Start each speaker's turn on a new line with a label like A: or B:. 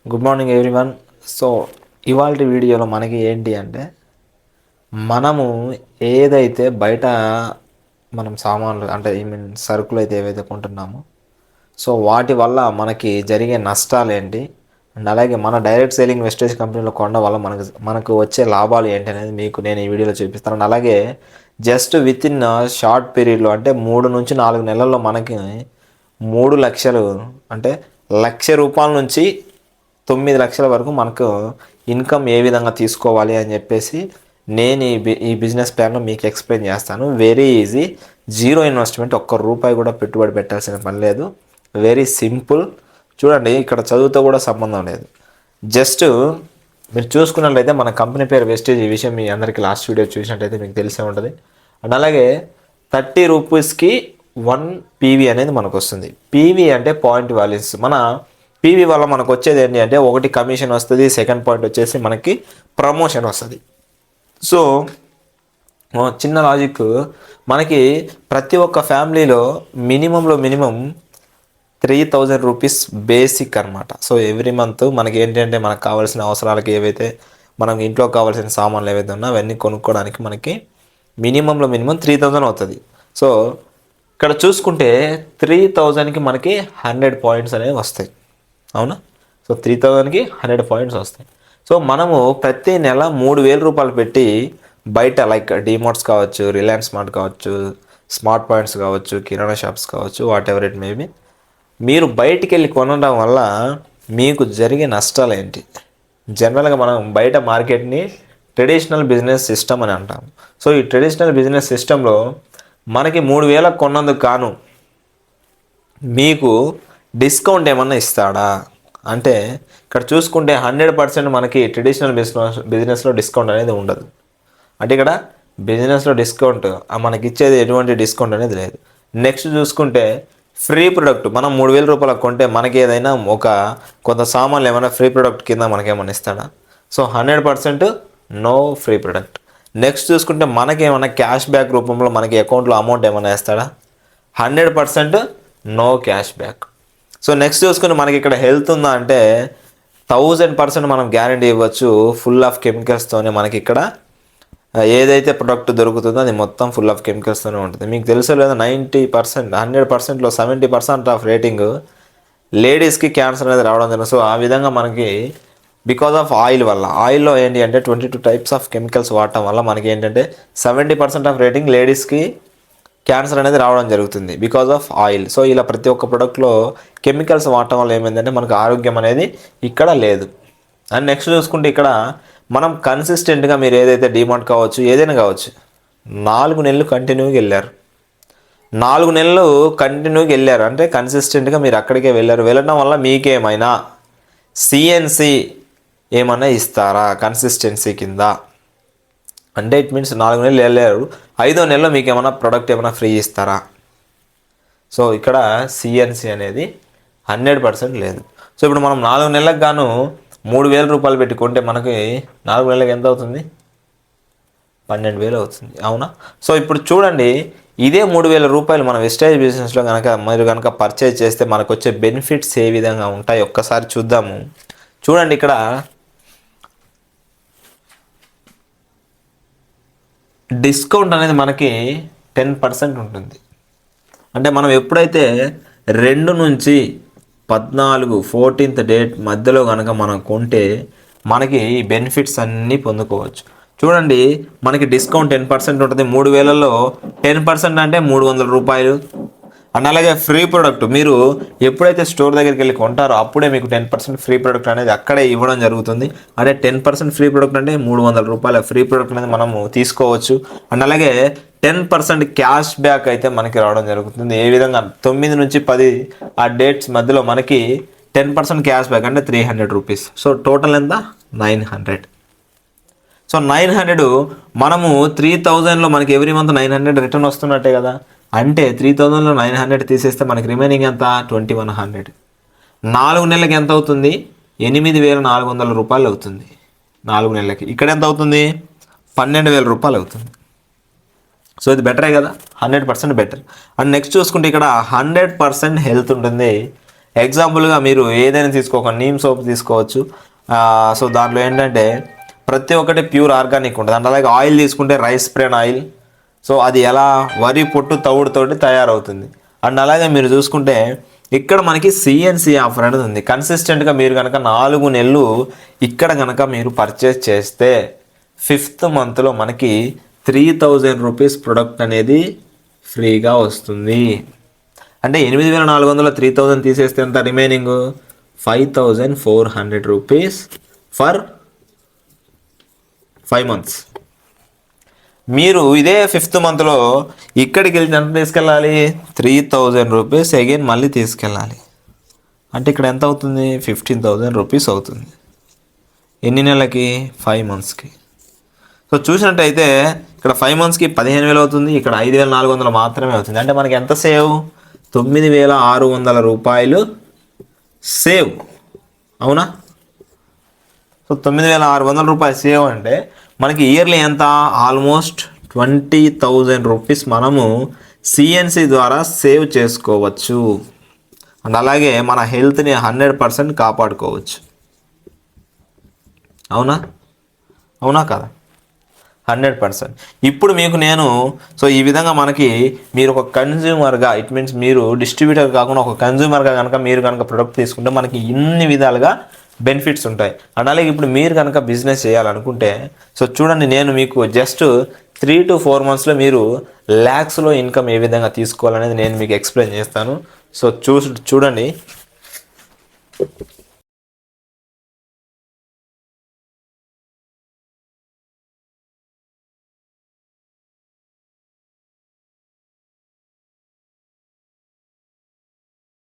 A: Good morning everyone. So ఇవాళ వీడియోలో మనకి ఏంటి అంటే మనము ఏదైతే బయట మనం సామాన్లు అంటే సరుకులు అయితే ఏవైతే కొంటున్నామో సో వాటి వల్ల మనకి జరిగే నష్టాలు ఏంటి అండ్ అలాగే మన డైరెక్ట్ సేలింగ్ వెస్టేజ్ కంపెనీలో కొనడం వల్ల మనకు వచ్చే లాభాలు ఏంటి అనేది మీకు నేను ఈ వీడియోలో చూపిస్తాను. అండ్ అలాగే జస్ట్ విత్ ఇన్ షార్ట్ పీరియడ్లో అంటే 3 నుంచి 4 నెలల్లో మనకి 3 లక్షలు అంటే రూపాయల నుంచి 9 లక్షల వరకు మనకు ఇన్కమ్ ఏ విధంగా తీసుకోవాలి అని చెప్పేసి నేను ఈ బిజినెస్ ప్లాన్లో మీకు ఎక్స్ప్లెయిన్ చేస్తాను. వెరీ ఈజీ, జీరో ఇన్వెస్ట్మెంట్, ₹1 కూడా పెట్టుబడి పెట్టాల్సిన పని లేదు. Very simple. చూడండి, ఇక్కడ చదువుతో కూడా సంబంధం లేదు. జస్ట్ మీరు చూసుకున్నట్లయితే మన కంపెనీ పేరు వెస్టేజ్. ఈ విషయం మీ అందరికీ లాస్ట్ వీడియో చూసినట్టయితే మీకు తెలిసే ఉంటుంది. అండ్ అలాగే ₹30కి 1 పీవీ అనేది మనకు వస్తుంది. పీవీ అంటే పాయింట్ వాల్యూస్. మన పీవీ వల్ల మనకు వచ్చేది ఏంటి అంటే ఒకటి కమిషన్ వస్తుంది, సెకండ్ పాయింట్ వచ్చేసి మనకి ప్రమోషన్ వస్తుంది. సో చిన్న లాజిక్, మనకి ప్రతి ఒక్క ఫ్యామిలీలో మినిమం ₹3,000 బేసిక్ అనమాట. సో ఎవ్రీ మంత్ మనకి ఏంటంటే మనకు కావాల్సిన అవసరాలకి ఏవైతే మనకి ఇంట్లో కావాల్సిన సామాన్లు ఏవైతే ఉన్నా అవన్నీ కొనుక్కోవడానికి మనకి మినిమం 3,000 అవుతుంది. సో ఇక్కడ చూసుకుంటే 3,000కి మనకి 100 పాయింట్స్ అనేవి వస్తాయి. అవునా? సో 3,000కి 100 పాయింట్స్ వస్తాయి. సో మనము ప్రతి నెల ₹3,000 పెట్టి బయట లైక్ డిమార్ట్స్ కావచ్చు, రిలయన్స్ స్మార్ట్ కావచ్చు, స్మార్ట్ పాయింట్స్ కావచ్చు, కిరాణా షాప్స్ కావచ్చు, వాట్ ఎవర్ ఇట్ మేబీ, మీరు బయటికి వెళ్ళి కొనడం వల్ల మీకు జరిగే నష్టాలు ఏంటి? జనరల్గా మనం బయట మార్కెట్ని ట్రెడిషనల్ బిజినెస్ సిస్టమ్ అని అంటాం. సో ఈ ట్రెడిషనల్ బిజినెస్ సిస్టంలో మనకి 3,000 కొన్నందుకు కాను మీకు డిస్కౌంట్ ఏమన్నా ఇస్తాడా అంటే ఇక్కడ చూసుకుంటే 100% మనకి ట్రెడిషనల్ బిజినెస్లో డిస్కౌంట్ అనేది ఉండదు. అంటే ఇక్కడ బిజినెస్లో డిస్కౌంట్ మనకి ఇచ్చేది ఎటువంటి డిస్కౌంట్ అనేది లేదు. నెక్స్ట్ చూసుకుంటే ఫ్రీ ప్రొడక్ట్. మనం ₹3,000 కొంటే మనకి ఏదైనా కొంత సామాన్లు ఏమైనా ఫ్రీ ప్రొడక్ట్ కింద మనకేమైనా ఇస్తాడా? So 100% no free product. Next చూసుకుంటే మనకేమైనా క్యాష్ బ్యాక్ రూపంలో మనకి అకౌంట్లో అమౌంట్ ఏమైనా ఇస్తాడా? 100% no cash back. So next చూసుకుని మనకి ఇక్కడ హెల్త్ ఉందా అంటే 1000% మనం గ్యారంటీ ఇవ్వచ్చు. ఫుల్ ఆఫ్ కెమికల్స్తోనే మనకి ఇక్కడ ఏదైతే ప్రొడక్ట్ దొరుకుతుందో అది మొత్తం ఫుల్ ఆఫ్ కెమికల్స్తోనే ఉంటుంది. మీకు తెలుసో లేదా 90%, 100%లో 70% ఆఫ్ రేటింగ్ లేడీస్కి క్యాన్సర్ అనేది రావడం జరుగుతుంది. సో ఆ విధంగా మనకి బికాజ్ ఆఫ్ ఆయిల్ వల్ల, ఆయిల్లో ఏంటి అంటే 22 టైప్స్ ఆఫ్ కెమికల్స్ వాడటం వల్ల మనకి ఏంటంటే 70% ఆఫ్ రేటింగ్ లేడీస్కి క్యాన్సర్ అనేది రావడం జరుగుతుంది బికాజ్ ఆఫ్ ఆయిల్. సో ఇలా ప్రతి ఒక్క ప్రొడక్ట్లో కెమికల్స్ వాడటం వల్ల ఏమైందంటే మనకు ఆరోగ్యం అనేది ఇక్కడ లేదు. అండ్ నెక్స్ట్ చూసుకుంటే ఇక్కడ మనం కన్సిస్టెంట్గా మీరు ఏదైతే డిమార్ట్ కావచ్చు, ఏదైనా కావచ్చు, 4 నెలలు కంటిన్యూగా వెళ్ళారు. 4 నెలలు కంటిన్యూగా వెళ్ళారు అంటే కన్సిస్టెంట్గా మీరు అక్కడికే వెళ్ళడం వల్ల మీకేమైనా సిఎన్సి ఏమైనా ఇస్తారా కన్సిస్టెన్సీ కింద? అంటే ఇట్ మీన్స్ 4 నెలలు వెళ్ళారు, 5వ నెలలో మీకు ఏమైనా ప్రోడక్ట్ ఏమైనా ఫ్రీ ఇస్తారా? సో ఇక్కడ సిఎన్సి అనేది 100% లేదు. సో ఇప్పుడు మనం 4 నెలలకు గాను ₹3,000 పెట్టుకుంటే మనకి 4 నెలలకు ఎంత అవుతుంది? 12,000 అవుతుంది. అవునా? సో ఇప్పుడు చూడండి, ఇదే ₹3,000 మన వెస్టేజ్ బిజినెస్లో కనుక పర్చేజ్ చేస్తే మనకు వచ్చే బెనిఫిట్స్ ఏ విధంగా ఉంటాయి ఒక్కసారి చూద్దాము. చూడండి, ఇక్కడ డిస్కౌంట్ అనేది మనకి 10% ఉంటుంది. అంటే మనం ఎప్పుడైతే 2 నుంచి 14 14th డేట్ మధ్యలో కనుక మనం కొంటే మనకి ఈ బెనిఫిట్స్ అన్నీ పొందుకోవచ్చు. చూడండి, మనకి డిస్కౌంట్ 10% ఉంటుంది. 3,000లో 10% అంటే ₹300. అండ్ అలాగే ఫ్రీ ప్రొడక్ట్ మీరు ఎప్పుడైతే స్టోర్ దగ్గరికి వెళ్ళి కొంటారో అప్పుడే మీకు 10% ఫ్రీ ప్రొడక్ట్ అనేది అక్కడే ఇవ్వడం జరుగుతుంది. అంటే 10% ఫ్రీ ప్రొడక్ట్ అంటే ₹300 ఫ్రీ ప్రొడక్ట్ అనేది మనము తీసుకోవచ్చు. అండ్ అలాగే 10% క్యాష్ బ్యాక్ అయితే మనకి రావడం జరుగుతుంది. ఏ విధంగా 9 నుంచి 10 ఆ డేట్స్ మధ్యలో మనకి 10% క్యాష్ బ్యాక్ అంటే ₹300. సో టోటల్ ఎంత? 900. సో 900 మనము 3,000లో మనకి ఎవ్రీ మంత్ 900 రిటర్న్ వస్తున్నట్టే కదా. అంటే 3,000లో 900 తీసేస్తే మనకి రిమైనింగ్ ఎంత? 2,100. 4 నెలలకి ఎంత అవుతుంది? ₹8,400 అవుతుంది 4 నెలలకి. ఇక్కడ ఎంత అవుతుంది? ₹12,000 అవుతుంది. సో ఇది బెటరే కదా, 100% బెటర్. అండ్ నెక్స్ట్ చూసుకుంటే ఇక్కడ 100% హెల్త్ ఉంటుంది. ఎగ్జాంపుల్గా మీరు ఏదైనా తీసుకోక నీమ్ సోప్ తీసుకోవచ్చు. సో దాంట్లో ఏంటంటే ప్రతి ఒక్కటి ప్యూర్ ఆర్గానిక్ ఉంటుంది. అండ్ అలాగే ఆయిల్ తీసుకుంటే రైస్ బ్రాన్ ఆయిల్. సో అది ఎలా వరి పొట్టు తవుడుతోటి తయారవుతుంది. అండ్ అలాగే మీరు చూసుకుంటే ఇక్కడ మనకి సిఎన్సి ఆఫర్ అనేది ఉంది. కన్సిస్టెంట్గా మీరు కనుక 4 నెలలు ఇక్కడ కనుక మీరు పర్చేస్ చేస్తే 5th మంత్లో మనకి 3000 రూపీస్ ప్రొడక్ట్ అనేది ఫ్రీగా వస్తుంది. అంటే 8400 3000 తీసేస్తే ఎంత రిమైనింగ్ 5400 రూపీస్ ఫర్ 5 మంత్స్. మీరు ఇదే 5th మంత్లో ఇక్కడికి వెళ్ళి ఎంత తీసుకెళ్ళాలి 3000 రూపీస్ అగైన్ మళ్ళీ తీసుకెళ్ళాలి. అంటే ఇక్కడ ఎంత అవుతుంది 15000 రూపీస్ అవుతుంది. ఎన్ని నెలలకి 5 మంత్స్కి. సో చూసినట్టయితే ఇక్కడ 5 మంత్స్కి 15000 అవుతుంది, ఇక్కడ 5400 మాత్రమే అవుతుంది. అంటే మనకి ఎంత సేవ్ 9600 రూపాయలు సేవ్. అవునా? సో 9600 రూపాయలు సేవ్ అంటే మనకి ఇయర్లీ ఎంత ఆల్మోస్ట్ 20000 రూపీస్ మనము సిఎన్సి ద్వారా సేవ్ చేసుకోవచ్చు. అండ్ అలాగే మన హెల్త్ని 100% కాపాడుకోవచ్చు. అవునా? అవునా కదా? 100%. ఇప్పుడు మీకు నేను సో ఈ విధంగా మనకి మీరు ఒక కన్జ్యూమర్గా, ఇట్ మీన్స్ మీరు డిస్ట్రిబ్యూటర్ కాకుండా ఒక కన్జ్యూమర్గా కనుక మీరు కనుక ప్రొడక్ట్ తీసుకుంటే మనకి ఇన్ని విధాలుగా బెనిఫిట్స్ ఉంటాయి. అండ్ అలాగే ఇప్పుడు మీరు కనుక బిజినెస్ చేయాలనుకుంటే సో చూడండి, నేను మీకు జస్ట్ 3 to 4 monthsలో మీరు ల్యాక్స్లో ఇన్కమ్ ఏ విధంగా తీసుకోవాలనేది నేను మీకు ఎక్స్ప్లెయిన్ చేస్తాను. సో చూడండి,